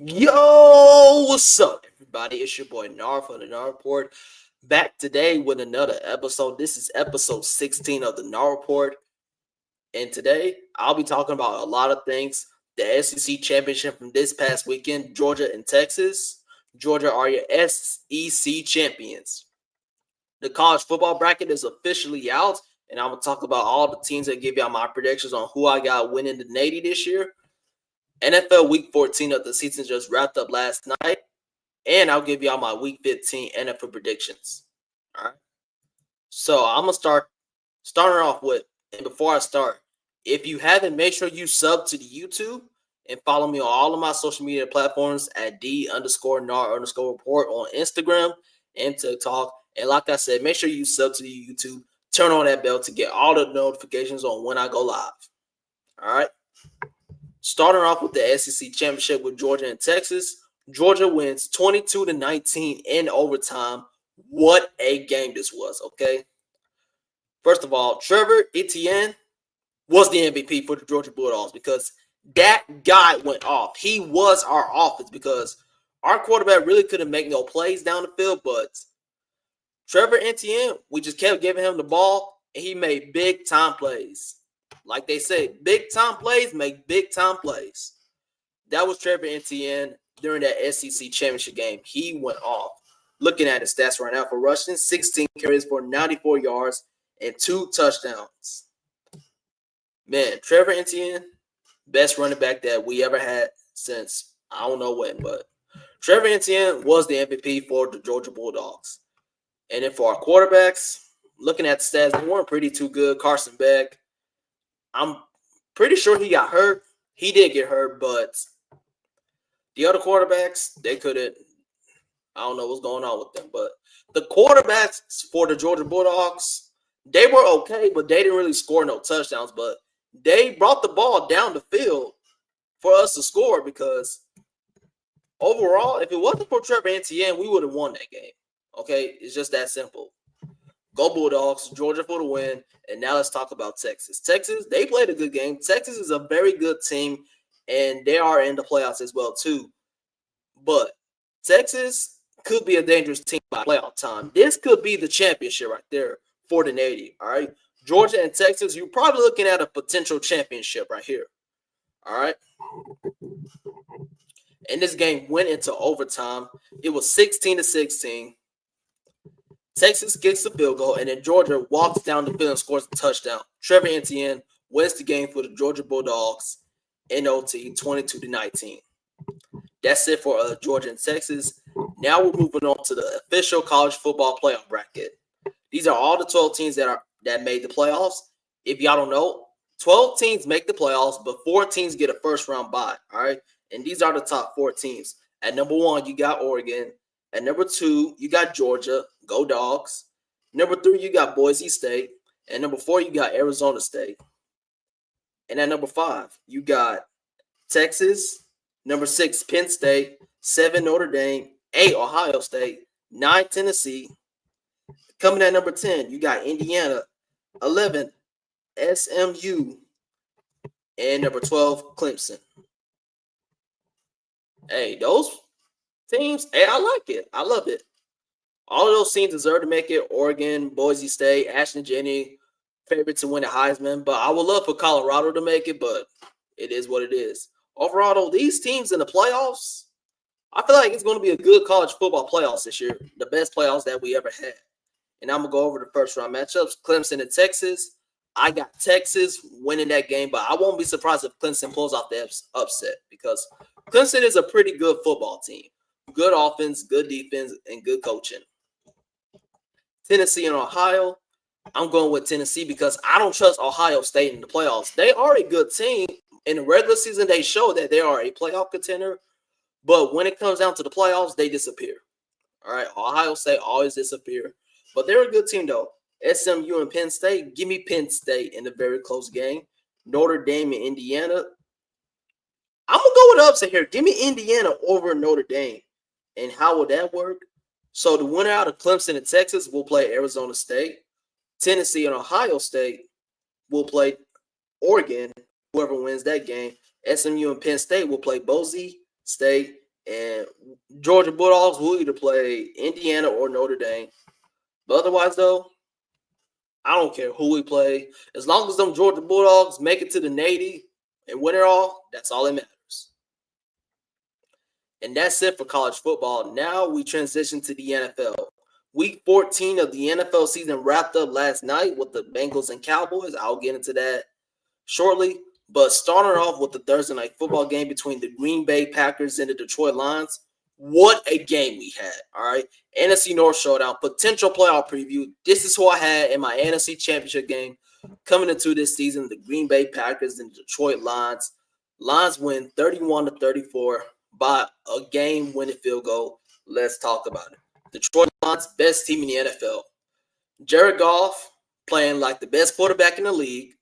Yo, what's up, everybody? It's your boy Nar from the Nar Report. Back today with another episode. This is episode 16 of the Nar Report. And today I'll be talking about a lot of things. The SEC championship from this past weekend, Georgia and Texas. Georgia are your SEC champions. The college football bracket is officially out, and I'm going to talk about all the teams that give y'all my predictions on who I got winning the Navy this year. NFL Week 14 of the season just wrapped up last night, and I'll give y'all my Week 15 NFL predictions. All right. So I'm gonna starting off with, and before I start, if you haven't, make sure you sub to the YouTube and follow me on all of my social media platforms at D_NAR_report on Instagram and TikTok. And like I said, make sure you sub to the YouTube, turn on that bell to get all the notifications on when I go live. All right. Starting off with the SEC championship with Georgia and Texas. Georgia wins 22-19 in overtime. What a game this was, okay? First of all, Trevor Etienne was the MVP for the Georgia Bulldogs because that guy went off. He was our offense because our quarterback really couldn't make no plays down the field, but Trevor Etienne, we just kept giving him the ball, and he made big-time plays. Like they say, big-time plays make big-time plays. That was Trevor Etienne during that SEC championship game. He went off. Looking at his stats right now for rushing, 16 carries for 94 yards and 2 touchdowns. Man, Trevor Etienne, best running back that we ever had since I don't know when, but Trevor Etienne was the MVP for the Georgia Bulldogs. And then for our quarterbacks, looking at the stats, they weren't pretty too good. Carson Beck, I'm pretty sure he got hurt. He did get hurt, but the other quarterbacks, they couldn't. I don't know what's going on with them. But the quarterbacks for the Georgia Bulldogs, they were okay, but they didn't really score no touchdowns. But they brought the ball down the field for us to score because overall, if it wasn't for Trevor Etienne, we would have won that game. Okay? It's just that simple. Go Bulldogs, Georgia for the win. And now let's talk about Texas. Texas, they played a good game. Texas is a very good team, and they are in the playoffs as well, too. But Texas could be a dangerous team by playoff time. This could be the championship right there for the Navy, all right? Georgia and Texas, you're probably looking at a potential championship right here, all right? And this game went into overtime. It was 16-16. Texas gets the field goal, and then Georgia walks down the field and scores a touchdown. Trevor Etienne wins the game for the Georgia Bulldogs in OT, 22-19. That's it for Georgia and Texas. Now we're moving on to the official college football playoff bracket. These are all the 12 teams that made the playoffs. If y'all don't know, 12 teams make the playoffs, but 4 teams get a first-round bye, all right? And these are the top 4 teams. At number 1, you got Oregon. At number 2, you got Georgia. Go Dogs. Number 3, you got Boise State. And number 4, you got Arizona State. And at number 5, you got Texas. Number 6, Penn State. 7, Notre Dame. 8, Ohio State. 9, Tennessee. Coming at number 10, you got Indiana. 11, SMU. And number 12, Clemson. Hey, those teams, hey, I like it. I love it. All of those teams deserve to make it. Oregon, Boise State, Ashton Jenney, favorite to win the Heisman. But I would love for Colorado to make it, but it is what it is. Overall, though, these teams in the playoffs, I feel like it's going to be a good college football playoffs this year. The best playoffs that we ever had. And I'm going to go over the first-round matchups. Clemson and Texas. I got Texas winning that game, but I won't be surprised if Clemson pulls off the upset because Clemson is a pretty good football team. Good offense, good defense, and good coaching. Tennessee and Ohio. I'm going with Tennessee because I don't trust Ohio State in the playoffs. They are a good team. In the regular season, they show that they are a playoff contender. But when it comes down to the playoffs, they disappear. All right, Ohio State always disappear. But they're a good team, though. SMU and Penn State. Give me Penn State in a very close game. Notre Dame and Indiana. I'm going to go with upset here. Give me Indiana over Notre Dame. And how would that work? So the winner out of Clemson and Texas will play Arizona State. Tennessee and Ohio State will play Oregon. Whoever wins that game. SMU and Penn State will play Boise State. And Georgia Bulldogs will either play Indiana or Notre Dame. But otherwise, though, I don't care who we play. As long as them Georgia Bulldogs make it to the Navy and win it all, that's all that matters. And that's it for college football. Now we transition to the NFL. Week 14 of the NFL season wrapped up last night with the Bengals and Cowboys. I'll get into that shortly. But starting off with the Thursday night football game between the Green Bay Packers and the Detroit Lions. What a game we had, all right? NFC North Showdown, potential playoff preview. This is who I had in my NFC Championship game coming into this season, the Green Bay Packers and the Detroit Lions. Lions win 31-34 by a game-winning field goal. Let's talk about it. Detroit Lions, best team in the NFL. Jared Goff playing like the best quarterback in the league.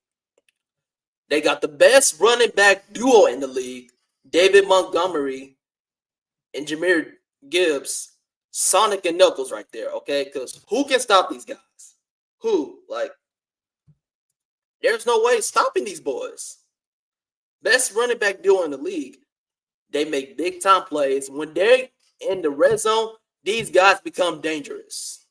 They got the best running back duo in the league, David Montgomery and Jahmyr Gibbs, Sonic and Knuckles right there, okay? Because who can stop these guys? Who? Like, there's no way stopping these boys. Best running back duo in the league. They make big-time plays. When they're in the red zone, these guys become dangerous.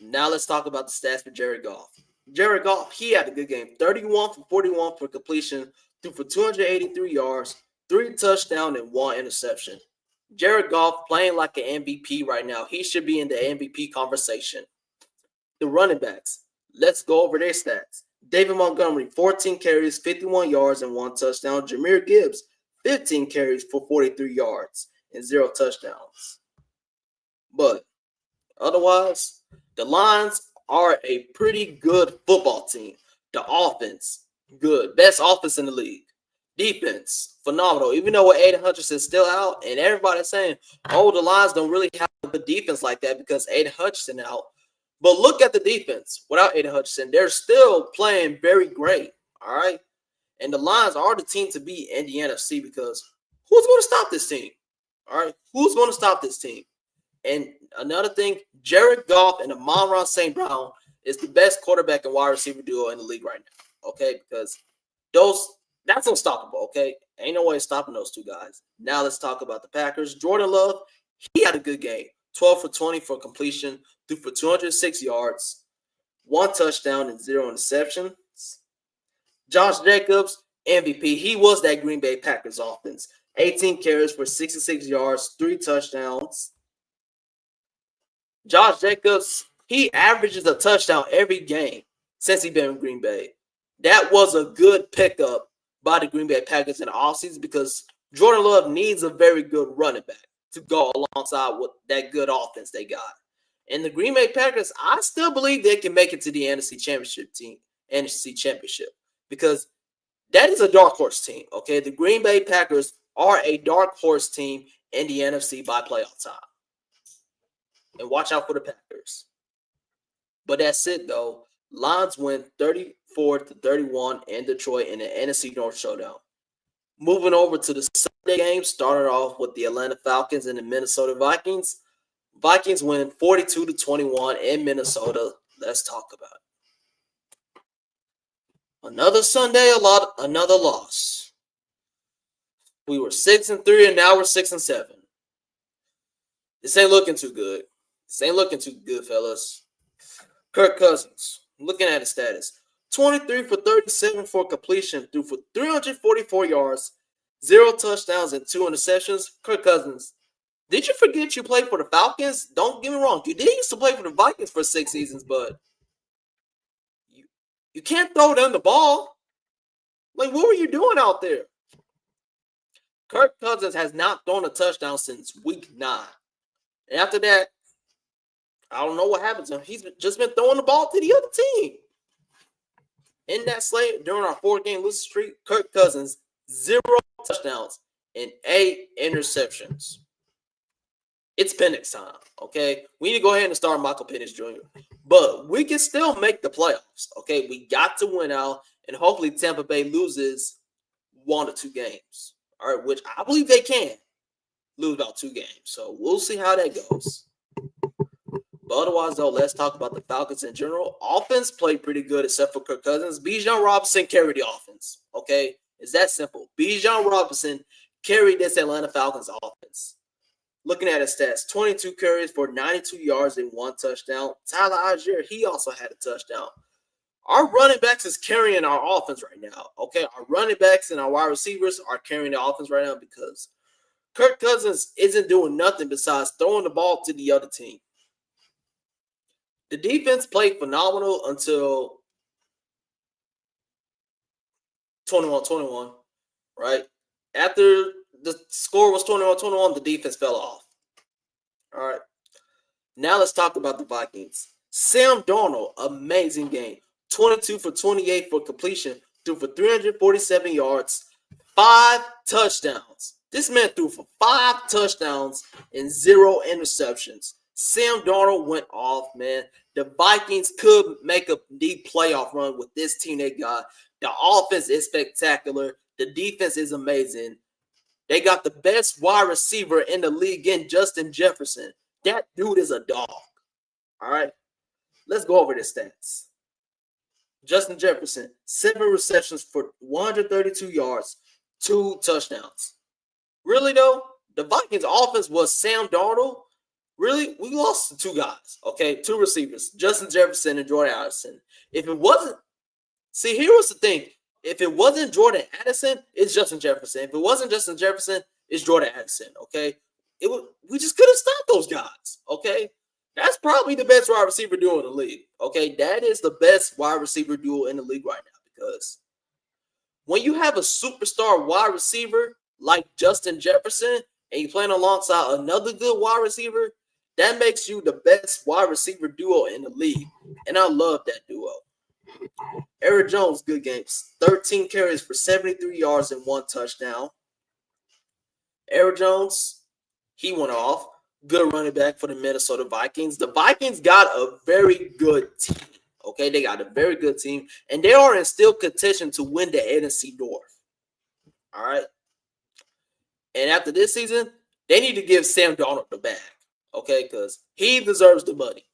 Now let's talk about the stats for Jared Goff. Jared Goff, he had a good game. 31 for 41 for completion, threw for 283 yards, 3 touchdowns, and 1 interception. Jared Goff playing like an MVP right now. He should be in the MVP conversation. The running backs, let's go over their stats. David Montgomery, 14 carries, 51 yards, and 1 touchdown. Jahmyr Gibbs, 15 carries for 43 yards and 0 touchdowns. But otherwise, the Lions are a pretty good football team. The offense, good. Best offense in the league. Defense, phenomenal. Even though Aiden Hutchinson's still out, and everybody's saying, oh, the Lions don't really have a good defense like that because Aiden Hutchinson out. But look at the defense. Without Aiden Hutchinson, they're still playing very great, all right? And the Lions are the team to beat in the NFC because who's going to stop this team? All right? Who's going to stop this team? And another thing, Jared Goff and Amon-Ra St. Brown is the best quarterback and wide receiver duo in the league right now, okay? Because that's unstoppable, okay? Ain't no way stopping those two guys. Now let's talk about the Packers. Jordan Love, he had a good game. 12 for 20 for completion, threw for 206 yards, 1 touchdown, and 0 interceptions. Josh Jacobs, MVP. He was that Green Bay Packers offense. 18 carries for 66 yards, 3 touchdowns. Josh Jacobs, he averages a touchdown every game since he's been in Green Bay. That was a good pickup by the Green Bay Packers in the offseason because Jordan Love needs a very good running back to go alongside with that good offense they got. And the Green Bay Packers, I still believe they can make it to the NFC Championship because that is a dark horse team, okay? The Green Bay Packers are a dark horse team in the NFC by playoff time. And watch out for the Packers. But that's it, though. Lions win 34-31 in Detroit in the NFC North Showdown. Moving over to the Sunday game, started off with the Atlanta Falcons and the Minnesota Vikings. Vikings win 42-21 in Minnesota. Let's talk about it. Another Sunday, another loss. We were 6-3, and now we're 6-7. This ain't looking too good. This ain't looking too good, fellas. Kirk Cousins, looking at his status. 23 for 37 for completion, threw for 344 yards, 0 touchdowns, and 2 interceptions. Kirk Cousins, did you forget you played for the Falcons? Don't get me wrong. You did used to play for the Vikings for 6 seasons, but you can't throw them the ball. Like, what were you doing out there? Kirk Cousins has not thrown a touchdown since week 9. And after that, I don't know what happened to him. He's just been throwing the ball to the other team. In that slate, during our 4-game losing streak, Kirk Cousins, 0 touchdowns and 8 interceptions. It's Penix time, okay? We need to go ahead and start Michael Penix Jr. But we can still make the playoffs, okay? We got to win out, and hopefully Tampa Bay loses 1 or 2 games, all right, which I believe they can lose about 2 games. So we'll see how that goes. But otherwise, though, let's talk about the Falcons in general. Offense played pretty good except for Kirk Cousins. Bijan Robinson carried the offense, okay? It's that simple. Bijan Robinson carried this Atlanta Falcons offense. Looking at his stats, 22 carries for 92 yards and 1 touchdown. Tyler Allgeier, he also had a touchdown. Our running backs is carrying our offense right now. Okay, our running backs and our wide receivers are carrying the offense right now because Kirk Cousins isn't doing nothing besides throwing the ball to the other team. The defense played phenomenal until 21-21, right? After the score was 21-21, the defense fell off. All right. Now let's talk about the Vikings. Sam Darnold, amazing game. 22 for 28 for completion, threw for 347 yards, 5 touchdowns. This man threw for 5 touchdowns and 0 interceptions. Sam Darnold went off, man. The Vikings could make a deep playoff run with this team they got. The offense is spectacular. The defense is amazing. They got the best wide receiver in the league in Justin Jefferson. That dude is a dog. All right. Let's go over the stats. Justin Jefferson, 7 receptions for 132 yards, 2 touchdowns. Really, though, the Vikings offense was Sam Darnold. Really, we lost to 2 guys, okay? 2 receivers, Justin Jefferson and Jordan Addison. If it wasn't, see, here was the thing. If it wasn't Jordan Addison, it's Justin Jefferson. If it wasn't Justin Jefferson, it's Jordan Addison, okay? We just couldn't stop those guys, okay? That's probably the best wide receiver duo in the league, okay? That is the best wide receiver duo in the league right now because when you have a superstar wide receiver like Justin Jefferson and you're playing alongside another good wide receiver, that makes you the best wide receiver duo in the league, and I love that duo. Aaron Jones, good games. 13 carries for 73 yards and 1 touchdown. Aaron Jones, he went off. Good running back for the Minnesota Vikings. The Vikings got a very good team. Okay, they got a very good team, and they are in still contention to win the NFC North. All right. And after this season, they need to give Sam Darnold the bag. Okay, because he deserves the money.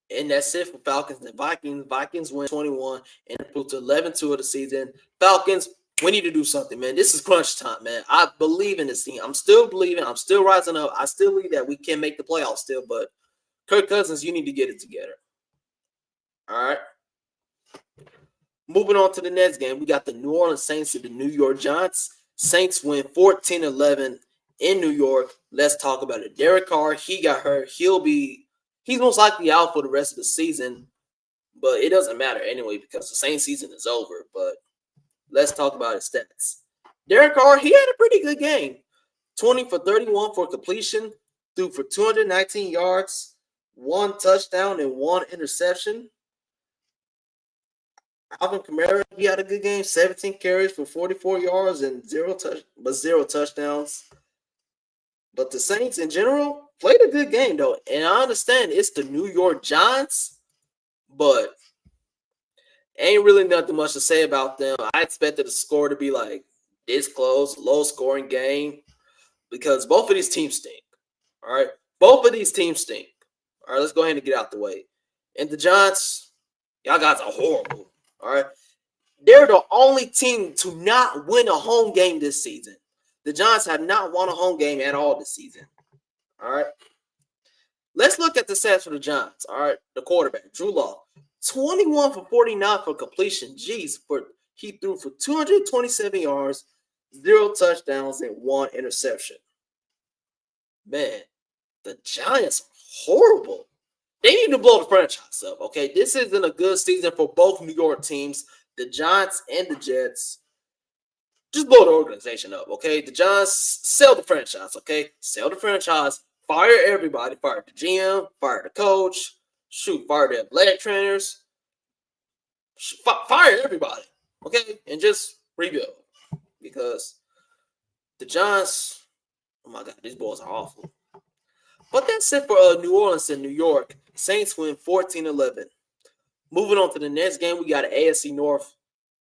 And that's it for Falcons and Vikings. Vikings win 21 and improved to 11-2 of the season. Falcons, we need to do something, man. This is crunch time, man. I believe in this team. I'm still believing. I'm still rising up. I still believe that we can make the playoffs still, but Kirk Cousins, you need to get it together. All right. Moving on to the next game, we got the New Orleans Saints and the New York Giants. Saints win 14-11 in New York. Let's talk about it. Derek Carr, he got hurt. He's most likely out for the rest of the season, but it doesn't matter anyway because the Saints season is over. But let's talk about his stats. Derek Carr, he had a pretty good game. 20 for 31 for completion, threw for 219 yards, 1 touchdown and 1 interception. Alvin Kamara, he had a good game. 17 carries for 44 yards and 0 touchdowns. But the Saints in general played a good game, though. And I understand it's the New York Giants, but ain't really nothing much to say about them. I expected the score to be like this close, low-scoring game, because both of these teams stink. All right? Both of these teams stink. All right, let's go ahead and get out the way. And the Giants, y'all guys are horrible. All right? They're the only team to not win a home game this season. The Giants have not won a home game at all this season. All right. Let's look at the stats for the Giants. All right. The quarterback, Drew Lock, 21 for 49 for completion. He threw for 227 yards, 0 touchdowns, and 1 interception. Man, the Giants are horrible. They need to blow the franchise up. Okay. This isn't a good season for both New York teams, the Giants and the Jets. Just blow the organization up, okay? The Giants, sell the franchise, okay? Sell the franchise, fire everybody, fire the GM, fire the coach, fire the athletic trainers, fire everybody, okay? And just rebuild because the Giants, oh my God, these boys are awful. But that's it for New Orleans and New York. Saints win 14-11. Moving on to the next game, we got an AFC North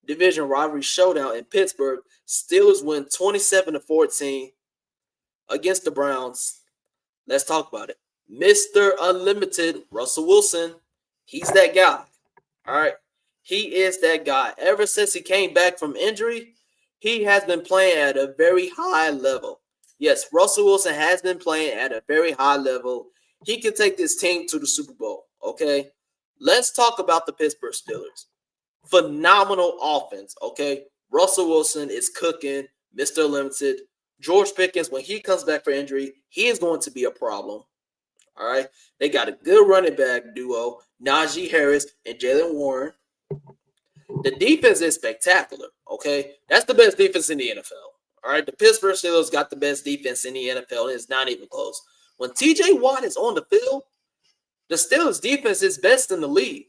division rivalry showdown in Pittsburgh. Steelers win 27-14 against the Browns. Let's talk about it. Mr. Unlimited, Russell Wilson. He's that guy. All right. He is that guy. Ever since he came back from injury, he has been playing at a very high level. Yes, Russell Wilson has been playing at a very high level. He can take this team to the Super Bowl. Okay, let's talk about the Pittsburgh Steelers. Phenomenal offense. Okay, Russell Wilson is cooking, Mr. Limited. George Pickens, when he comes back for injury, he is going to be a problem. All right, they got a good running back duo, Najee Harris and Jalen Warren. The defense is spectacular. Okay, that's the best defense in the NFL. All right, the Pittsburgh Steelers got the best defense in the NFL, and it's not even close. When T.J. Watt is on the field, the Steelers' defense is best in the league.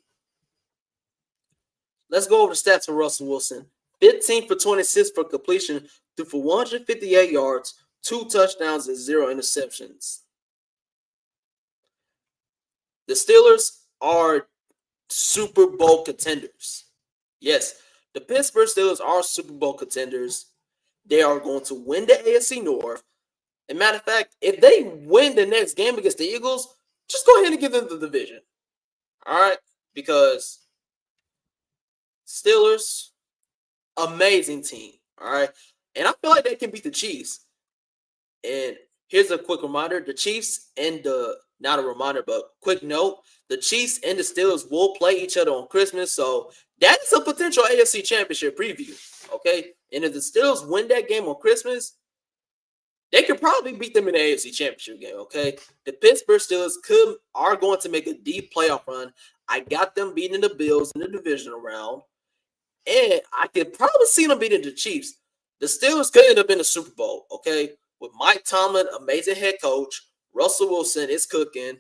Let's go over the stats for Russell Wilson. 15 for 26 for completion, threw for 158 yards, 2 touchdowns, and 0 interceptions. The Steelers are Super Bowl contenders. Yes, the Pittsburgh Steelers are Super Bowl contenders. They are going to win the AFC North. And matter of fact, if they win the next game against the Eagles, just go ahead and give them the division. All right? Because Steelers, amazing team. All right? And I feel like they can beat the Chiefs. And here's a quick reminder. The Chiefs and not a reminder, but quick note, the Chiefs and the Steelers will play each other on Christmas. So that is a potential AFC Championship preview. Okay? And if the Steelers win that game on Christmas, they could probably beat them in the AFC Championship game, okay? The Pittsburgh Steelers are going to make a deep playoff run. I got them beating the Bills in the divisional round, and I could probably see them beating the Chiefs. The Steelers could end up in the Super Bowl, okay? With Mike Tomlin, amazing head coach. Russell Wilson is cooking.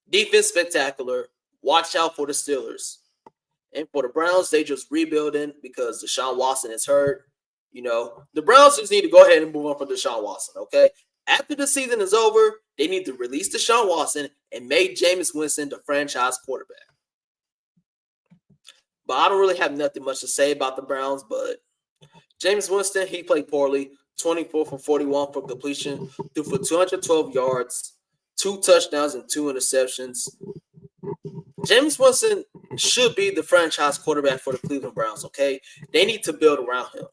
Defense spectacular. Watch out for the Steelers. And for the Browns, they just rebuilding because Deshaun Watson is hurt. You know, the Browns just need to go ahead and move on from Deshaun Watson, okay? After the season is over, they need to release Deshaun Watson and make Jameis Winston the franchise quarterback. But I don't really have nothing much to say about the Browns, but Jameis Winston, he played poorly. 24 for 41 for completion, threw for 212 yards, 2 touchdowns, and 2 interceptions. Jameis Winston should be the franchise quarterback for the Cleveland Browns, okay? They need to build around him.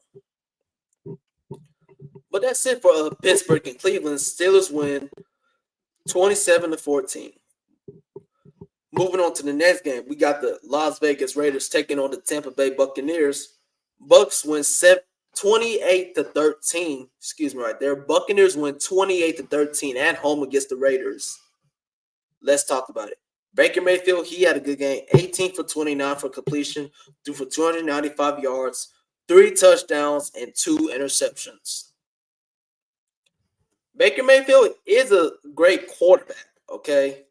But that's it for Pittsburgh and Cleveland. Steelers win 27-14. Moving on to the next game, we got the Las Vegas Raiders taking on the Tampa Bay Buccaneers. Bucks win 28-13. Excuse me right there. Buccaneers win 28-13 at home against the Raiders. Let's talk about it. Baker Mayfield, he had a good game. 18 for 29 for completion, threw for 295 yards, 3 touchdowns, and 2 interceptions. Baker Mayfield is a great quarterback, okay?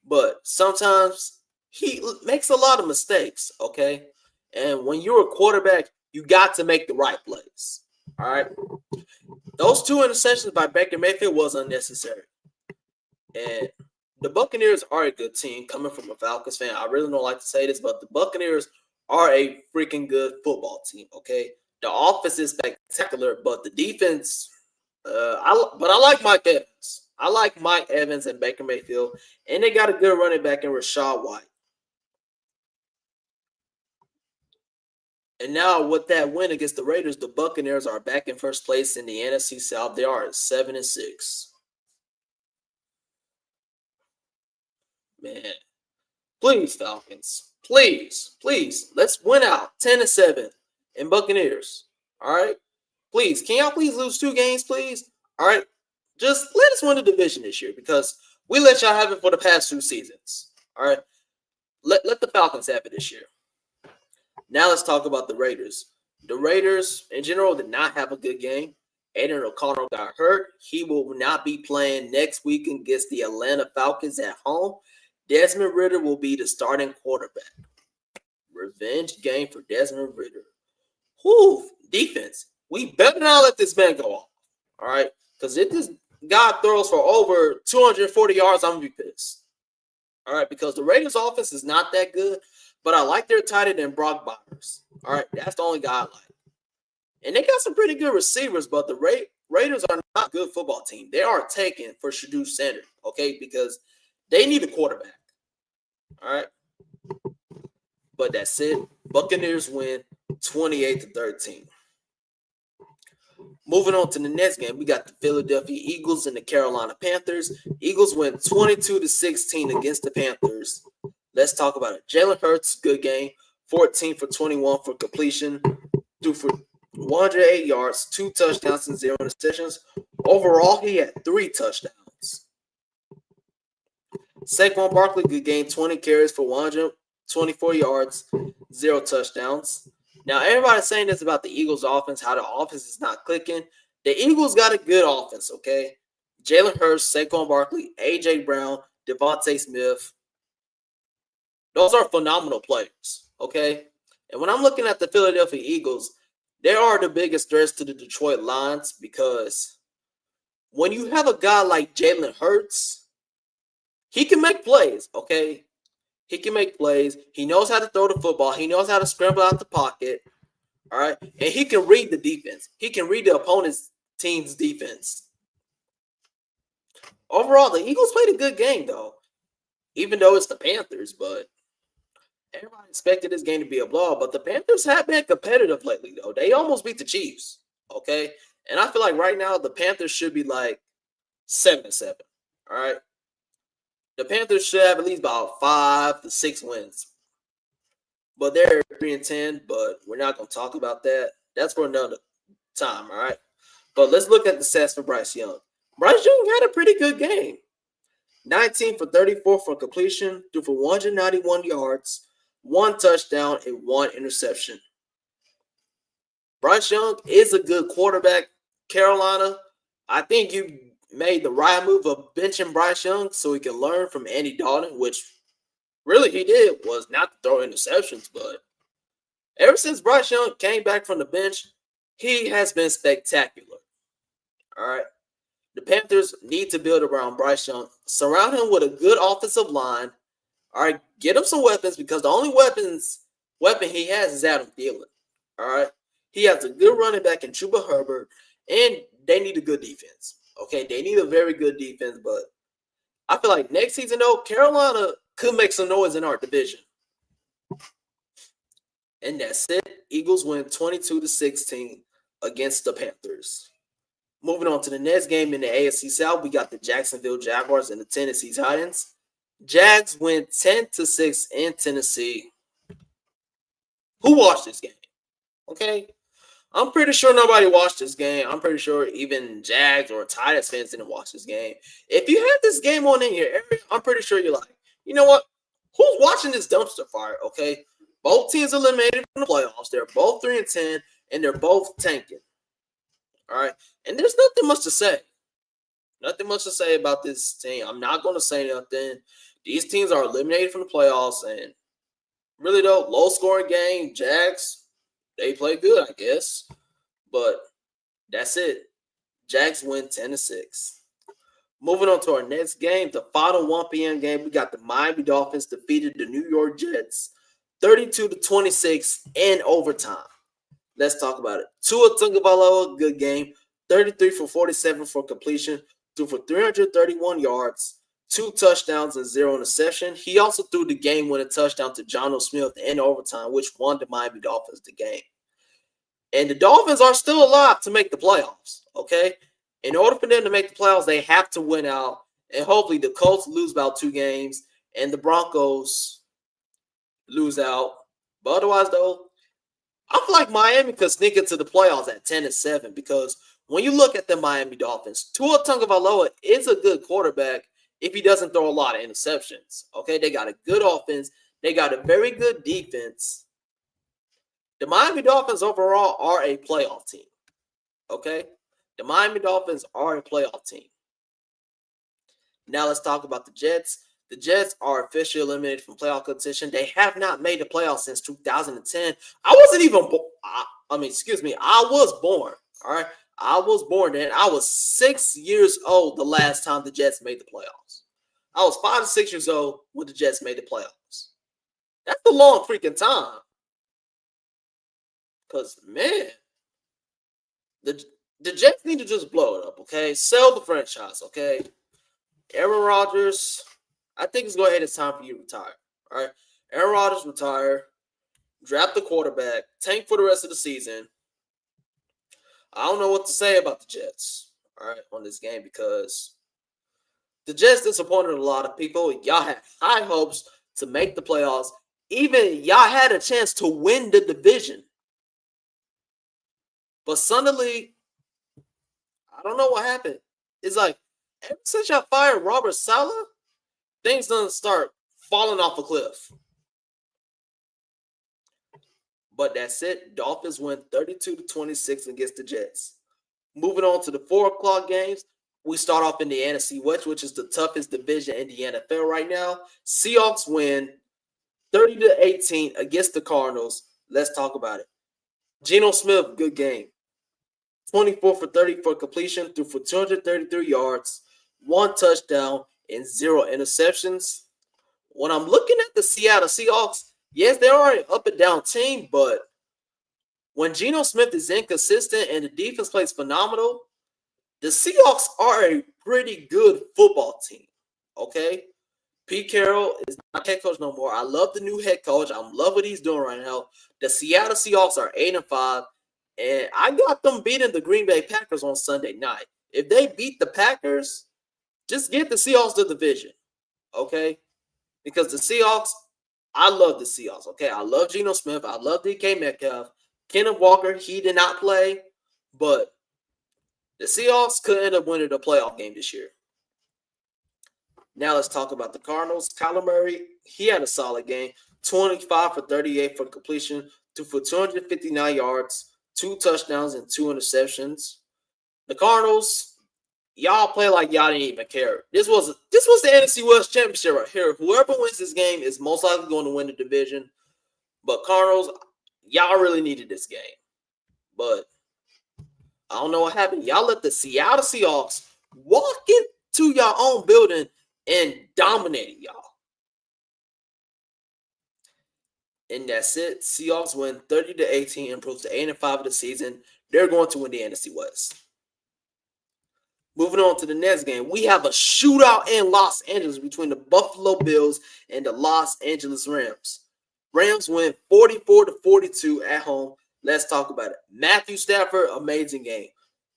But sometimes he makes a lot of mistakes, okay? And when you're a quarterback, you got to make the right plays, all right? Those 2 interceptions by Baker Mayfield was unnecessary. And the Buccaneers are a good team. Coming from a Falcons fan, I really don't like to say this, but the Buccaneers are a freaking good football team, okay? The offense is spectacular, but the defense... I like Mike Evans. I like Mike Evans and Baker Mayfield, and they got a good running back in Rachaad White. And now with that win against the Raiders, the Buccaneers are back in first place in the NFC South. They are at 7-6. Man, please, Falcons, please, let's win out 10-7 in Buccaneers. All right. Please, can y'all please lose 2 games, please? All right, just let us win the division this year because we let y'all have it for the past 2 seasons. All right, let the Falcons have it this year. Now let's talk about the Raiders. The Raiders, in general, did not have a good game. Aiden O'Connell got hurt. He will not be playing next week against the Atlanta Falcons at home. Desmond Ridder will be the starting quarterback. Revenge game for Desmond Ridder. Whew, defense. We better not let this man go off, all right? Because if this guy throws for over 240 yards, I'm going to be pissed, all right? Because the Raiders' offense is not that good, but I like their tight end Brock Bowers, all right? That's the only guy I like. And they got some pretty good receivers, but the Raiders are not a good football team. They are taken for Shedeur Sanders, okay? Because they need a quarterback, all right? But that's it. Buccaneers win 28-13. Moving on to the next game, we got the Philadelphia Eagles and the Carolina Panthers. Eagles went 22-16 against the Panthers. Let's talk about it. Jalen Hurts, good game, 14 for 21 for completion, threw for 108 yards, 2 touchdowns, and 0 interceptions. Overall, he had 3 touchdowns. Saquon Barkley, good game, 20 carries for 124 yards, 0 touchdowns. Now, everybody's saying this about the Eagles' offense, how the offense is not clicking. The Eagles got a good offense, okay? Jalen Hurts, Saquon Barkley, A.J. Brown, Devontae Smith. Those are phenomenal players, okay? And when I'm looking at the Philadelphia Eagles, they are the biggest threats to the Detroit Lions because when you have a guy like Jalen Hurts, he can make plays, okay? He can make plays. He knows how to throw the football. He knows how to scramble out the pocket, all right? And he can read the defense. He can read the opponent's team's defense. Overall, the Eagles played a good game, though, even though it's the Panthers, but everybody expected this game to be a blowout, but the Panthers have been competitive lately, though. They almost beat the Chiefs, okay? And I feel like right now the Panthers should be like 7-7, all right? The Panthers should have at least about 5 to 6 wins. But they're 3-10, but we're not going to talk about that. That's for another time, all right? But let's look at the stats for Bryce Young. Bryce Young had a pretty good game. 19 for 34 for completion, threw for 191 yards, 1 touchdown, and 1 interception. Bryce Young is a good quarterback. Carolina, I think you made the right move of benching Bryce Young so he can learn from Andy Dalton, which really he did was not to throw interceptions, but ever since Bryce Young came back from the bench, he has been spectacular. All right. The Panthers need to build around Bryce Young. Surround him with a good offensive line. All right. Get him some weapons because the only weapon he has is Adam Thielen. All right. He has a good running back in Chuba Herbert, and they need a good defense. Okay. They need a very good defense, but I feel like next season, though, Carolina could make some noise in our division. And that's it. Eagles win 22-16 against the Panthers. Moving on to the next game in the AFC South, we got the Jacksonville Jaguars and the Tennessee Titans. Jags win 10-6 in Tennessee. Who watched this game? Okay. I'm pretty sure nobody watched this game. I'm pretty sure even Jags or Titans fans didn't watch this game. If you had this game on in your area, I'm pretty sure you're like, you know what? Who's watching this dumpster fire? Okay. Both teams eliminated from the playoffs. They're both 3-10, and they're both tanking. All right. And there's nothing much to say. Nothing much to say about this team. I'm not going to say nothing. These teams are eliminated from the playoffs. And really, though, low-scoring game. Jags, they play good, I guess. But that's it. Jags win 10-6. Moving on to our next game, the final 1 p.m. game, we got the Miami Dolphins defeated the New York Jets 32-26 in overtime. Let's talk about it. Tua Tagovailoa, good game. 33 for 47 for completion. Threw for 331 yards, 2 touchdowns, and 0 interception. He also threw the game-winning touchdown to Jonnu Smith in overtime, which won the Miami Dolphins the game. And the Dolphins are still alive to make the playoffs, okay? In order for them to make the playoffs, they have to win out. And hopefully the Colts lose about 2 games and the Broncos lose out. But otherwise, though, I feel like Miami could sneak into the playoffs at 10-7 because when you look at the Miami Dolphins, Tua Tagovailoa is a good quarterback if he doesn't throw a lot of interceptions. Okay, they got a good offense. They got a very good defense. The Miami Dolphins overall are a playoff team. Okay, the Miami Dolphins are a playoff team. Now let's talk about the Jets. The Jets are officially eliminated from playoff competition. They have not made the playoffs since 2010. I wasn't even I was born. All right. I was born then. I was 6 years old the last time the Jets made the playoffs. I was 5 to 6 years old when the Jets made the playoffs. That's a long freaking time. Because, man, the Jets need to just blow it up, okay? Sell the franchise, okay? Aaron Rodgers, I think it's going ahead. It's time for you to retire, all right? Aaron Rodgers retire, draft the quarterback, tank for the rest of the season. I don't know what to say about the Jets, all right, on this game because the Jets disappointed a lot of people. Y'all had high hopes to make the playoffs. Even y'all had a chance to win the division. But suddenly, I don't know what happened. It's like, ever since y'all fired Robert Saleh, things done start falling off a cliff. But that's it. Dolphins win 32-26 against the Jets. Moving on to the 4 o'clock games, we start off in the NFC West, which is the toughest division in the NFL right now. Seahawks win 30-18 against the Cardinals. Let's talk about it. Geno Smith, good game. 24 for 30 for completion, threw for 233 yards, 1 touchdown, and 0 interceptions. When I'm looking at the Seattle Seahawks, yes, they are an up and down team, but when Geno Smith is inconsistent and the defense plays phenomenal, the Seahawks are a pretty good football team. Okay? Pete Carroll is not head coach no more. I love the new head coach. I love what he's doing right now. The Seattle Seahawks are 8-5, and I got them beating the Green Bay Packers on Sunday night. If they beat the Packers, just get the Seahawks the division, okay? Because the Seahawks, I love the Seahawks, okay? I love Geno Smith. I love DK Metcalf. Kenneth Walker, he did not play, but the Seahawks could end up winning the playoff game this year. Now let's talk about the Cardinals. Kyler Murray, he had a solid game. 25 for 38 for completion, for 259 yards, 2 touchdowns, and 2 interceptions. The Cardinals, y'all play like y'all didn't even care. This was the NFC West Championship right here. Whoever wins this game is most likely going to win the division. But Cardinals, y'all really needed this game. But I don't know what happened. Y'all let the Seattle Seahawks walk into your own building and dominated y'all. And that's it. Seahawks win 30-18, improves to 8-5 of the season. They're going to win the NFC West. Moving on to the next game, we have a shootout in Los Angeles between the Buffalo Bills and the Los Angeles Rams. Rams win 44-42 at home. Let's talk about it. Matthew Stafford, amazing game.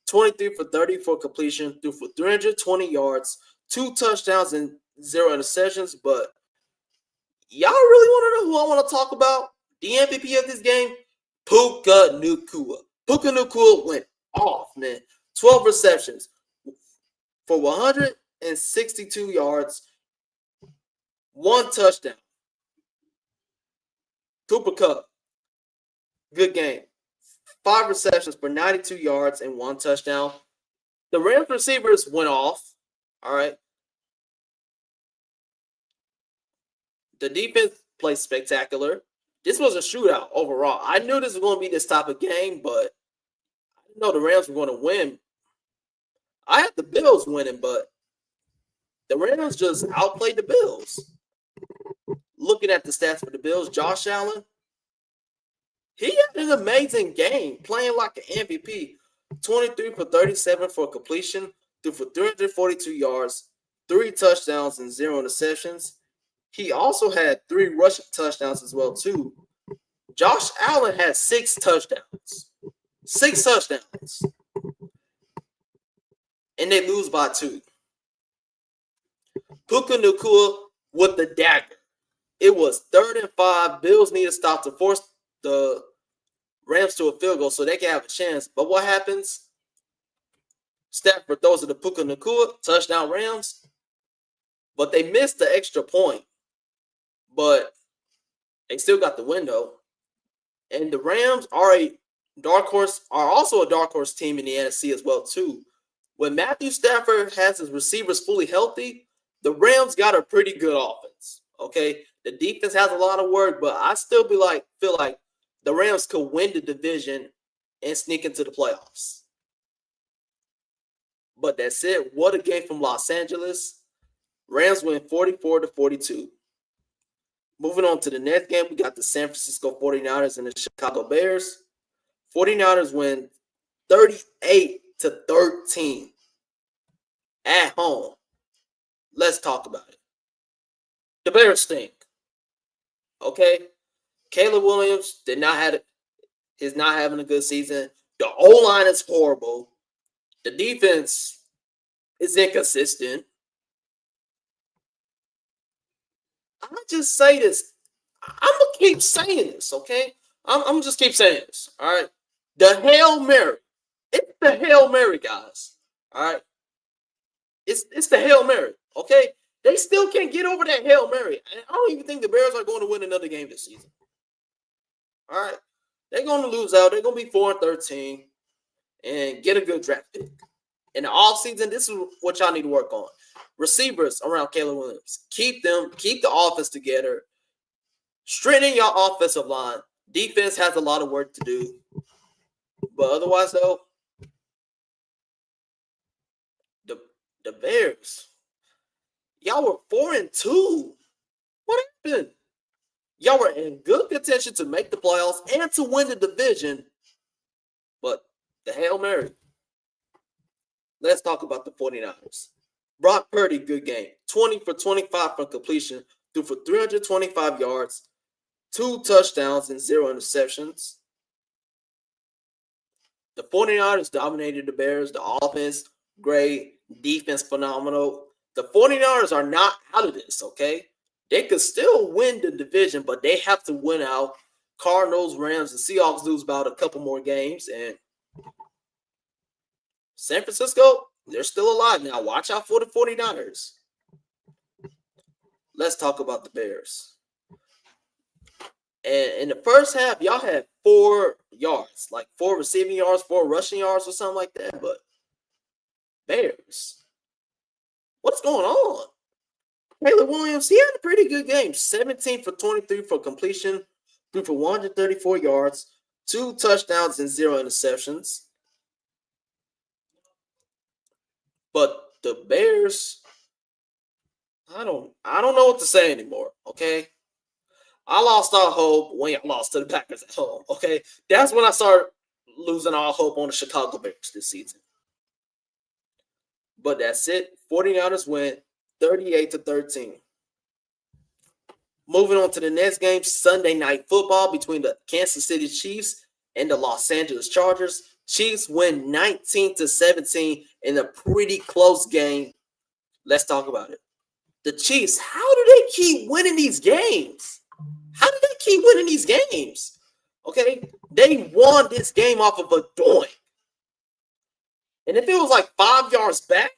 23 for 30 for completion, threw for 320 yards, 2 touchdowns, and 0 interceptions. But y'all really want to know who I want to talk about? The MVP of this game? Puka Nacua. Puka Nacua went off, man. 12 receptions for 162 yards, 1 touchdown. Cooper Kupp, good game. 5 receptions for 92 yards and 1 touchdown. The Rams receivers went off. All right. The defense played spectacular. This was a shootout overall. I knew this was going to be this type of game, but I didn't know the Rams were going to win. I had the Bills winning, but the Rams just outplayed the Bills. Looking at the stats for the Bills, Josh Allen, he had an amazing game, playing like an MVP. 23 for 37 for completion, threw for 342 yards, 3 touchdowns, and 0 interceptions. He also had 3 rushing touchdowns as well, too. Josh Allen had 6 touchdowns. 6 touchdowns. And they lose by 2. Puka Nacua with the dagger. It was 3rd and 5. Bills need to stop to force the Rams to a field goal so they can have a chance. But what happens? Stafford throws it to Puka Nacua, touchdown Rams. But they missed the extra point. But they still got the window. And the Rams are also a dark horse team in the NFC as well, too. When Matthew Stafford has his receivers fully healthy, the Rams got a pretty good offense. Okay, the defense has a lot of work, but I still feel like the Rams could win the division and sneak into the playoffs. But that's it. What a game from Los Angeles. Rams win 44-42. Moving on to the next game, we got the San Francisco 49ers and the Chicago Bears. 49ers win 38-13 at home. Let's talk about it. The Bears stink. Okay? Caleb Williams is not having a good season. The O-line is horrible. The defense is inconsistent. I just say this. I'm gonna keep saying this, okay? I'm just keep saying this. All right. The Hail Mary. It's the Hail Mary, guys. All right. It's the Hail Mary. Okay. They still can't get over that Hail Mary. I don't even think the Bears are going to win another game this season. All right. They're going to lose out. They're going to be 4-13 and get a good draft pick. In the offseason, this is what y'all need to work on. Receivers around Caleb Williams. Keep the offense together. Strengthen your offensive line. Defense has a lot of work to do. But otherwise, though, the Bears, y'all were 4-2. What happened? Y'all were in good contention to make the playoffs and to win the division. But the Hail Mary. Let's talk about the 49ers. Brock Purdy, good game. 20 for 25 from completion. Threw for 325 yards, 2 touchdowns, and 0 interceptions. The 49ers dominated the Bears. The offense, great. Defense, phenomenal. The 49ers are not out of this, okay? They could still win the division, but they have to win out. Cardinals, Rams, and Seahawks lose about a couple more games. And San Francisco, they're still alive now. Watch out for the 49ers. Let's talk about the Bears. And in the first half, y'all had 4 yards, like 4 receiving yards, 4 rushing yards or something like that. But Bears, what's going on? Caleb Williams, he had a pretty good game. 17 for 23 for completion, threw for 134 yards, 2 touchdowns, and 0 interceptions. But the Bears, I don't know what to say anymore, okay? I lost all hope when I lost to the Packers at home, okay? That's when I started losing all hope on the Chicago Bears this season. But that's it. 49ers win 38-13. Moving on to the next game, Sunday Night Football between the Kansas City Chiefs and the Los Angeles Chargers. Chiefs win 19-17 in a pretty close game. Let's talk about it. The Chiefs, how do they keep winning these games? How do they keep winning these games? Okay, they won this game off of a doink. And if it was like 5 yards back,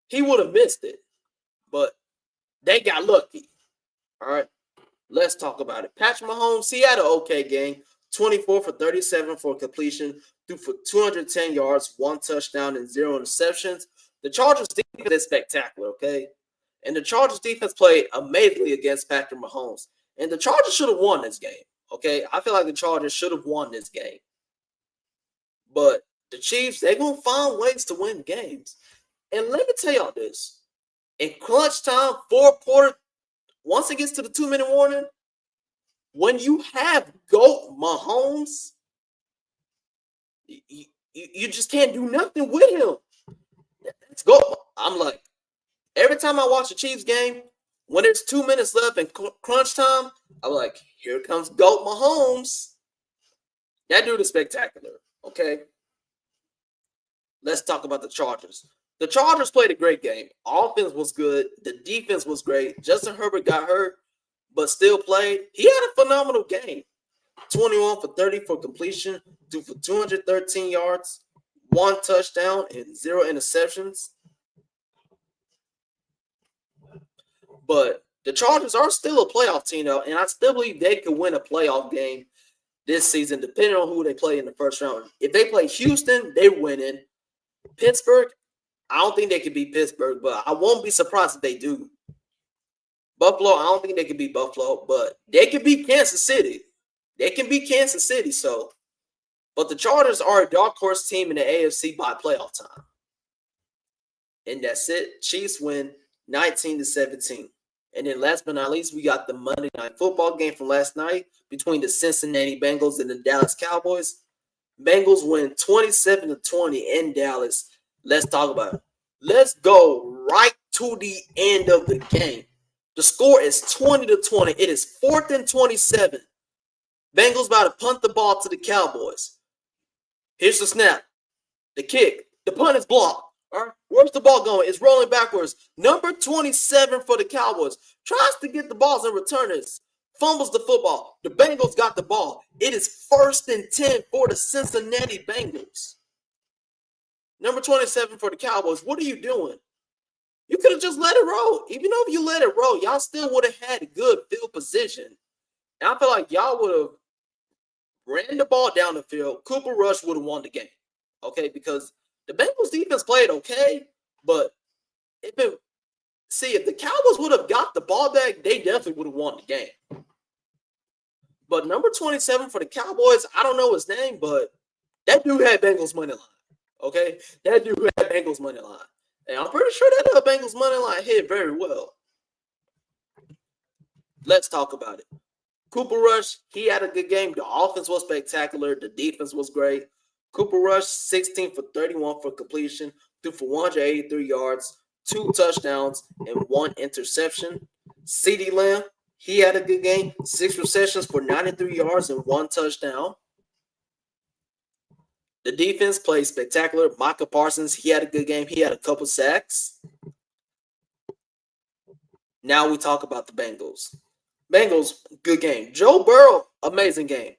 he would have missed it. But they got lucky. All right, let's talk about it. Patrick Mahomes, he had an okay game. 24 for 37 for completion, threw for 210 yards, 1 touchdown, and 0 interceptions. The Chargers defense is spectacular, okay? And the Chargers defense played amazingly against Patrick Mahomes. And the Chargers should have won this game, okay? I feel like the Chargers should have won this game. But the Chiefs, they're going to find ways to win games. And let me tell y'all this. In crunch time, 4th quarter, once it gets to the 2-minute warning, when you have GOAT Mahomes, you just can't do nothing with him. Let's go. I'm like, every time I watch a Chiefs game, when there's 2 minutes left in crunch time, I'm like, here comes GOAT Mahomes. That dude is spectacular, okay? Let's talk about the Chargers. The Chargers played a great game. Offense was good. The defense was great. Justin Herbert got hurt, but still played. He had a phenomenal game. 21 for 30 for completion, 2 for 213 yards, 1 touchdown, and 0 interceptions. But the Chargers are still a playoff team, though, and I still believe they could win a playoff game this season, depending on who they play in the first round. If they play Houston, they're winning. Pittsburgh, I don't think they could beat Pittsburgh, but I won't be surprised if they do. Buffalo, I don't think they could beat Buffalo, but they could beat Kansas City. They can beat Kansas City, so. But the Chargers are a dark horse team in the AFC by playoff time. And that's it. Chiefs win 19-17. And then last but not least, we got the Monday Night Football game from last night between the Cincinnati Bengals and the Dallas Cowboys. Bengals win 27-20 in Dallas. Let's talk about it. Let's go right to the end of the game. The score is 20-20. It is 4th and 27. Bengals about to punt the ball to the Cowboys. Here's the snap. The kick. The punt is blocked. All right. Where's the ball going? It's rolling backwards. Number 27 for the Cowboys tries to get the balls and returners. Fumbles the football. The Bengals got the ball. It is 1st and 10 for the Cincinnati Bengals. Number 27 for the Cowboys. What are you doing? You could have just let it roll. Even though if you let it roll, y'all still would have had good field position. And I feel like y'all would have ran the ball down the field. Cooper Rush would have won the game. Okay, because the Bengals defense played okay, but if the Cowboys would have got the ball back, they definitely would have won the game. But number 27 for the Cowboys, I don't know his name, but that dude had Bengals money line. Okay, that dude had Bengals money line, and I'm pretty sure that Bengals money line hit very well. Let's talk about it. Cooper Rush, he had a good game. The offense was spectacular. The defense was great. Cooper Rush, 16 for 31 for completion, threw for 183 yards, 2 touchdowns, and 1 interception. CeeDee Lamb, he had a good game. 6 receptions for 93 yards and 1 touchdown. The defense played spectacular. Micah Parsons, he had a good game. He had a couple sacks. Now we talk about the Bengals. Bengals, good game. Joe Burrow, amazing game.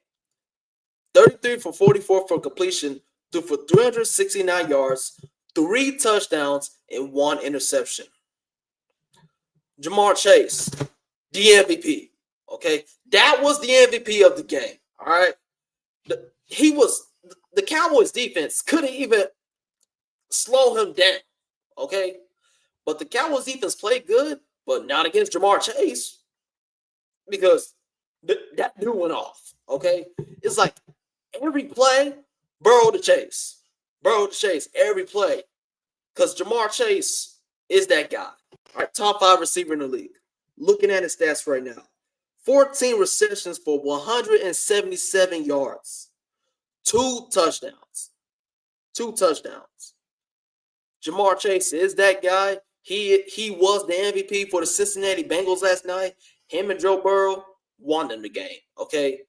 33 for 44 for completion, threw for 369 yards, 3 touchdowns, and 1 interception. Ja'Marr Chase, the MVP. Okay, that was the MVP of the game. All right, the Cowboys defense couldn't even slow him down. Okay, but the Cowboys defense played good, but not against Ja'Marr Chase because that dude went off. Okay, it's like every play, Burrow to Chase, every play, because Ja'Marr Chase is that guy. All right, top 5 receiver in the league. Looking at his stats right now, 14 receptions for 177 yards, 2 touchdowns. Ja'Marr Chase is that guy. He was the MVP for the Cincinnati Bengals last night. Him and Joe Burrow won them the game. Okay,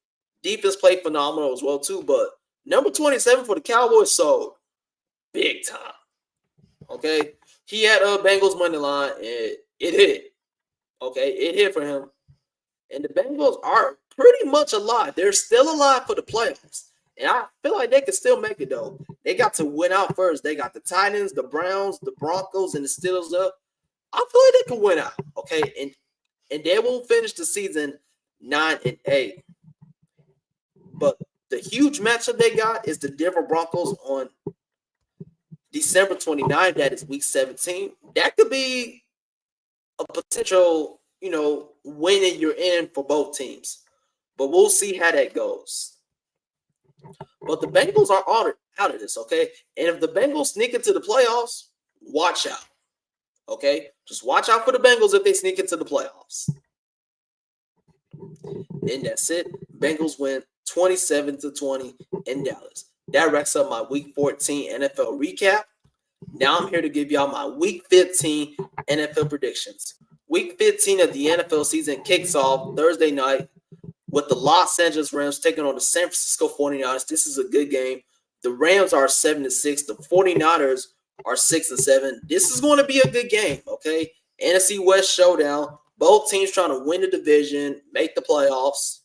defense played phenomenal as well too. But number 27 for the Cowboys sold big time. Okay, he had a Bengals money line and it hit. Okay, it hit for him. And the Bengals are pretty much alive. They're still alive for the playoffs. And I feel like they can still make it, though. They got to win out first. They got the Titans, the Browns, the Broncos, and the Steelers up. I feel like they can win out, okay? And they will finish the season 9-8. But the huge matchup they got is the Denver Broncos on December 29th. That is week 17. That could be a potential, winning you're in for both teams. But we'll see how that goes. But the Bengals are out of this, okay? And if the Bengals sneak into the playoffs, watch out, okay? Just watch out for the Bengals if they sneak into the playoffs. And that's it. Bengals win 27-20 in Dallas. That wraps up my Week 14 NFL recap. Now I'm here to give y'all my Week 15 NFL predictions. Week 15 of the NFL season kicks off Thursday night with the Los Angeles Rams taking on the San Francisco 49ers. This is a good game. The Rams are 7-6. The 49ers are 6-7. This is going to be a good game, okay? NFC West showdown. Both teams trying to win the division, make the playoffs.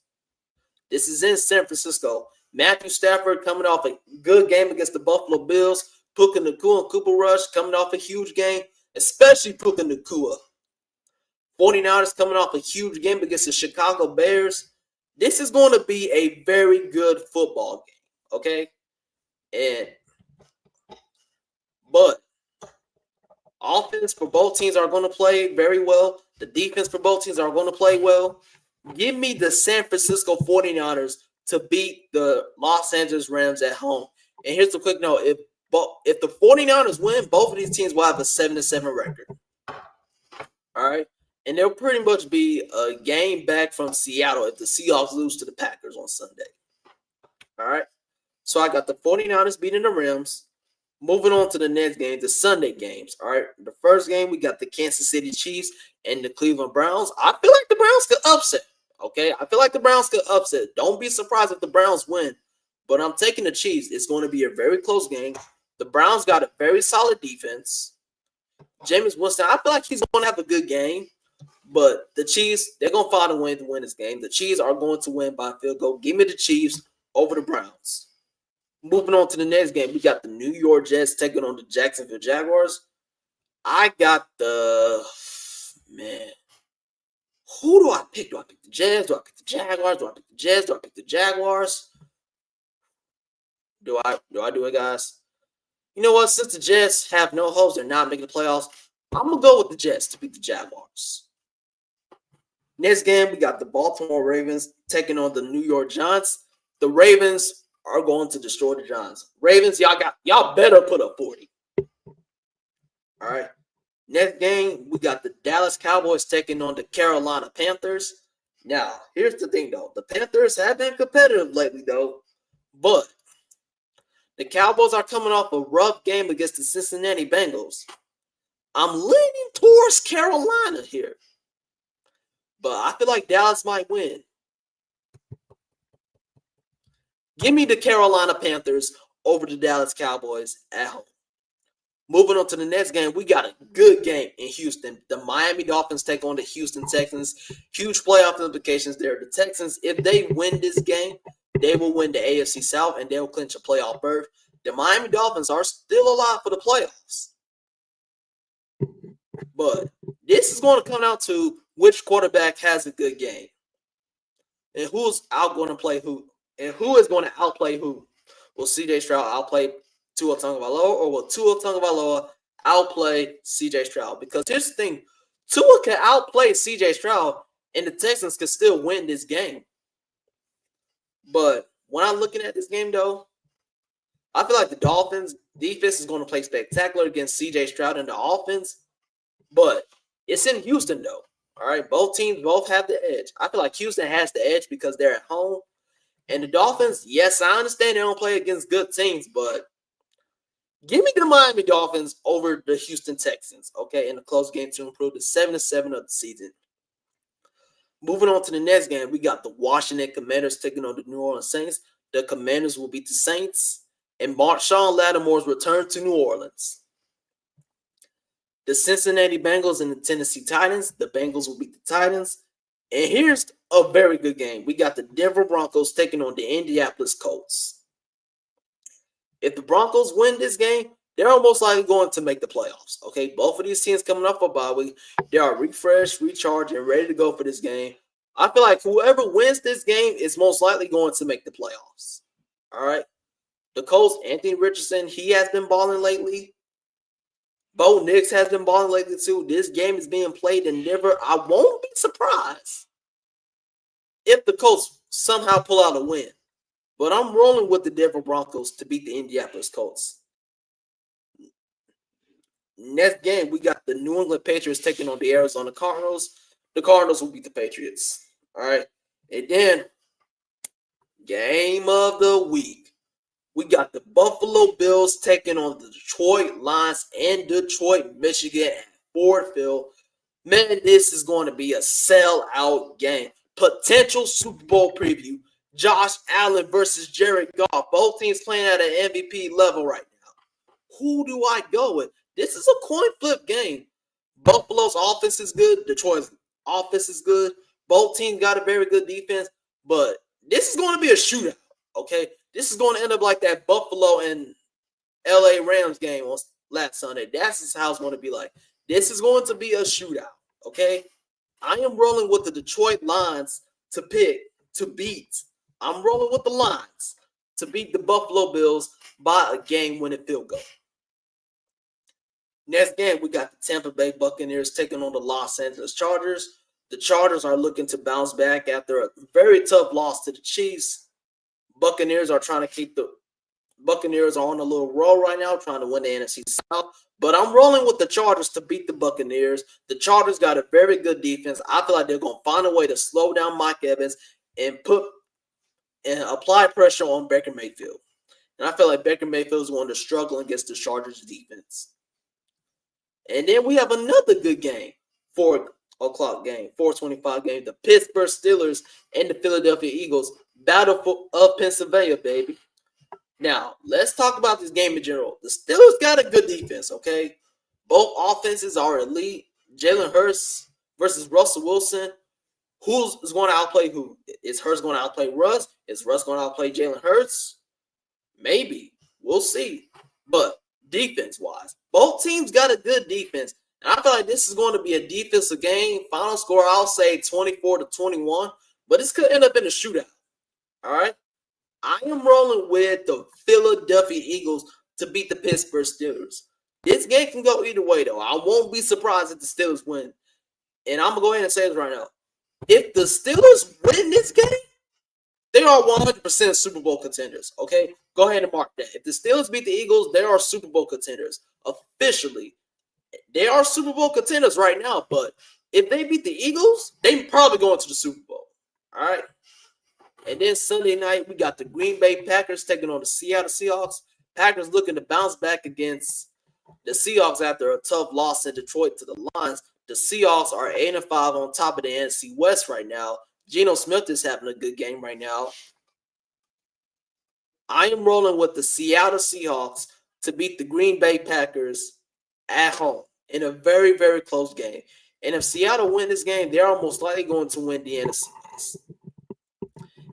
This is in San Francisco. Matthew Stafford coming off a good game against the Buffalo Bills. Puka Nacua and Cooper Rush coming off a huge game, especially Puka Nacua. 49ers coming off a huge game against the Chicago Bears. This is going to be a very good football game, okay? But offense for both teams are going to play very well. The defense for both teams are going to play well. Give me the San Francisco 49ers to beat the Los Angeles Rams at home. And here's a quick note. If the 49ers win, both of these teams will have a 7-7 record. All right? And they'll pretty much be a game back from Seattle if the Seahawks lose to the Packers on Sunday. All right? So I got the 49ers beating the Rams. Moving on to the next game, the Sunday games. All right? The first game, we got the Kansas City Chiefs and the Cleveland Browns. I feel like the Browns could upset. Okay? I feel like the Browns could upset. Don't be surprised if the Browns win. but I'm taking the Chiefs. It's going to be a very close game. The Browns got a very solid defense. Jameis Winston, I feel like he's going to have a good game, but the Chiefs, they're going to find a way to win this game. The Chiefs are going to win by field goal. Give me the Chiefs over the Browns. Moving on to the next game, we got the New York Jets taking on the Jacksonville Jaguars. I got the, man, who do I pick? Do I pick the Jets? Do I pick the Jaguars? Do I pick the Jets? Do I pick the Jaguars? Do I do it, guys? You know what? Since the Jets have no hopes, they're not making the playoffs, I'm going to go with the Jets to beat the Jaguars. Next game, we got the Baltimore Ravens taking on the New York Giants. The Ravens are going to destroy the Giants. Ravens, y'all better put up 40. All right. Next game, we got the Dallas Cowboys taking on the Carolina Panthers. Now, here's the thing, though. The Panthers have been competitive lately, though. But the Cowboys are coming off a rough game against the Cincinnati Bengals. I'm leaning towards Carolina here. But I feel like Dallas might win. Give me the Carolina Panthers over the Dallas Cowboys at home. Moving on to the next game, we got a good game in Houston. The Miami Dolphins take on the Houston Texans. Huge playoff implications there. The Texans, if they win this game, they will win the AFC South and they will clinch a playoff berth. The Miami Dolphins are still alive for the playoffs. But this is going to come down to which quarterback has a good game. And who's going to play who. And who is going to outplay who. Will CJ Stroud outplay Tua Tagovailoa, or will Tua Tagovailoa outplay CJ Stroud? Because here's the thing, Tua can outplay CJ Stroud, and the Texans can still win this game. But when I'm looking at this game, though, I feel like the Dolphins' defense is going to play spectacular against CJ Stroud and the offense. But it's in Houston, though. All right, both teams both have the edge. I feel like Houston has the edge because they're at home. And the Dolphins, yes, I understand they don't play against good teams, but give me the Miami Dolphins over the Houston Texans, okay, in a close game to improve to 7-7 of the season. Moving on to the next game, we got the Washington Commanders taking on the New Orleans Saints. The Commanders will beat the Saints, and Marshawn Lattimore's return to New Orleans. The Cincinnati Bengals and the Tennessee Titans. The Bengals will beat the Titans. And here's a very good game. We got the Denver Broncos taking on the Indianapolis Colts. If the Broncos win this game, they're almost likely going to make the playoffs. Okay, both of these teams coming up for bye week. They are refreshed, recharged, and ready to go for this game. I feel like whoever wins this game is most likely going to make the playoffs. All right. The Colts, Anthony Richardson, he has been balling lately. Bo Nix has been balling lately too. This game is being played in Denver. I won't be surprised if the Colts somehow pull out a win. But I'm rolling with the Denver Broncos to beat the Indianapolis Colts. Next game, we got the New England Patriots taking on the Arizona Cardinals. The Cardinals will beat the Patriots. All right. And then, game of the week. We got the Buffalo Bills taking on the Detroit Lions in Detroit, Michigan at Ford Field. Man, this is going to be a sellout game. Potential Super Bowl preview. Josh Allen versus Jared Goff. Both teams playing at an MVP level right now. Who do I go with? This is a coin flip game. Buffalo's offense is good. Detroit's offense is good. Both teams got a very good defense. But this is going to be a shootout, okay? This is going to end up like that Buffalo and LA Rams game on last Sunday. That's just how it's going to be like. This is going to be a shootout, okay? I am rolling with the Detroit Lions to beat. I'm rolling with the Lions to beat the Buffalo Bills by a game-winning field goal. Next game, we got the Tampa Bay Buccaneers taking on the Los Angeles Chargers. The Chargers are looking to bounce back after a very tough loss to the Chiefs. Buccaneers are on a little roll right now, trying to win the NFC South. But I'm rolling with the Chargers to beat the Buccaneers. The Chargers got a very good defense. I feel like they're going to find a way to slow down Mike Evans and apply pressure on Baker Mayfield. And I feel like Baker Mayfield is going to struggle against the Chargers defense. And then we have another good game, 4 o'clock game, 4:25 game. The Pittsburgh Steelers and the Philadelphia Eagles, Battle of Pennsylvania, baby. Now, let's talk about this game in general. The Steelers got a good defense, okay? Both offenses are elite. Jalen Hurts versus Russell Wilson. Who's going to outplay who? Is Hurts going to outplay Russ? Is Russ going to outplay Jalen Hurts? Maybe. We'll see. But defense-wise, both teams got a good defense. And I feel like this is going to be a defensive game. Final score, I'll say 24-21. But this could end up in a shootout. All right? I am rolling with the Philadelphia Eagles to beat the Pittsburgh Steelers. This game can go either way, though. I won't be surprised if the Steelers win. And I'm going to go ahead and say this right now. If the Steelers win this game, they are 100% Super Bowl contenders, okay? Go ahead and mark that. If the Steelers beat the Eagles, they are Super Bowl contenders. Officially, they are Super Bowl contenders right now, but if they beat the Eagles, they probably go into the Super Bowl, all right? And then Sunday night, we got the Green Bay Packers taking on the Seattle Seahawks. Packers looking to bounce back against the Seahawks after a tough loss in Detroit to the Lions. The Seahawks are 8-5 on top of the NFC West right now. Geno Smith is having a good game right now. I am rolling with the Seattle Seahawks to beat the Green Bay Packers at home in a very, very close game. And if Seattle win this game, they're almost likely going to win the NFC West.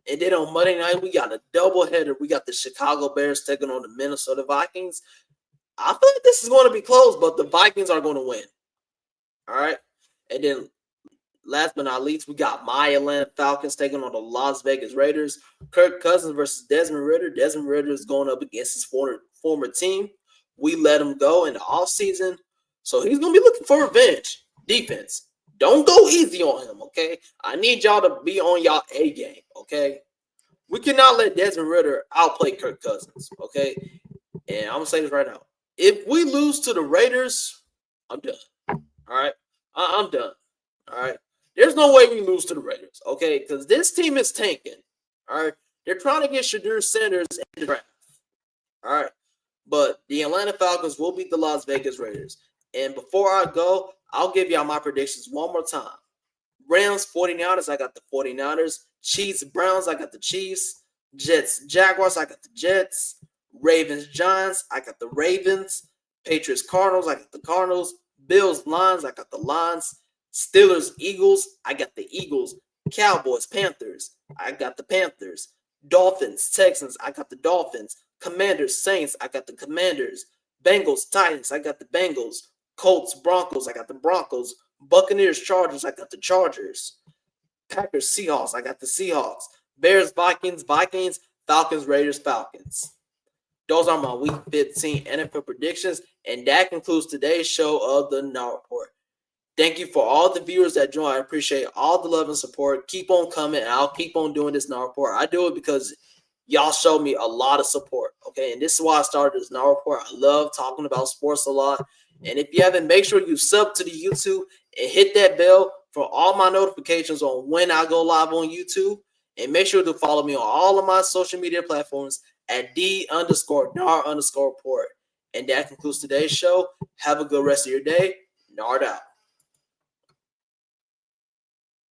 And then on Monday night, we got a doubleheader. We got the Chicago Bears taking on the Minnesota Vikings. I feel like this is going to be close, but the Vikings are going to win. All right. And then last but not least, we got my Atlanta Falcons taking on the Las Vegas Raiders. Kirk Cousins versus Desmond Ridder. Desmond Ridder is going up against his former team. We let him go in the offseason. So he's going to be looking for revenge. Defense. Don't go easy on him, okay? I need y'all to be on y'all A game, okay? We cannot let Desmond Ridder outplay Kirk Cousins, okay? And I'm going to say this right now. If we lose to the Raiders, I'm done, all right? I'm done, all right? There's no way we lose to the Raiders, okay? Because this team is tanking, all right? They're trying to get Shedeur Sanders in the draft, all right? But the Atlanta Falcons will beat the Las Vegas Raiders. And before I go, I'll give y'all my predictions one more time. Rams, 49ers, I got the 49ers. Chiefs, Browns, I got the Chiefs. Jets, Jaguars, I got the Jets. Ravens, Giants, I got the Ravens. Patriots, Cardinals, I got the Cardinals. Bills, Lions, I got the Lions. Steelers, Eagles, I got the Eagles. Cowboys, Panthers, I got the Panthers. Dolphins, Texans, I got the Dolphins. Commanders, Saints, I got the Commanders. Bengals, Titans, I got the Bengals. Colts, Broncos, I got the Broncos. Buccaneers, Chargers, I got the Chargers. Packers, Seahawks, I got the Seahawks. Bears, Vikings, Falcons, Raiders, Falcons. Those are my Week 15 NFL predictions, and that concludes today's show of the Now Report. Thank you for all the viewers that joined. I appreciate all the love and support. Keep on coming, and I'll keep on doing this Now Report. I do it because y'all showed me a lot of support, okay? And this is why I started this Now Report. I love talking about sports a lot. And if you haven't, make sure you sub to the YouTube and hit that bell for all my notifications on when I go live on YouTube. And make sure to follow me on all of my social media platforms at _NAR_report. And that concludes today's show. Have a good rest of your day. Nard out.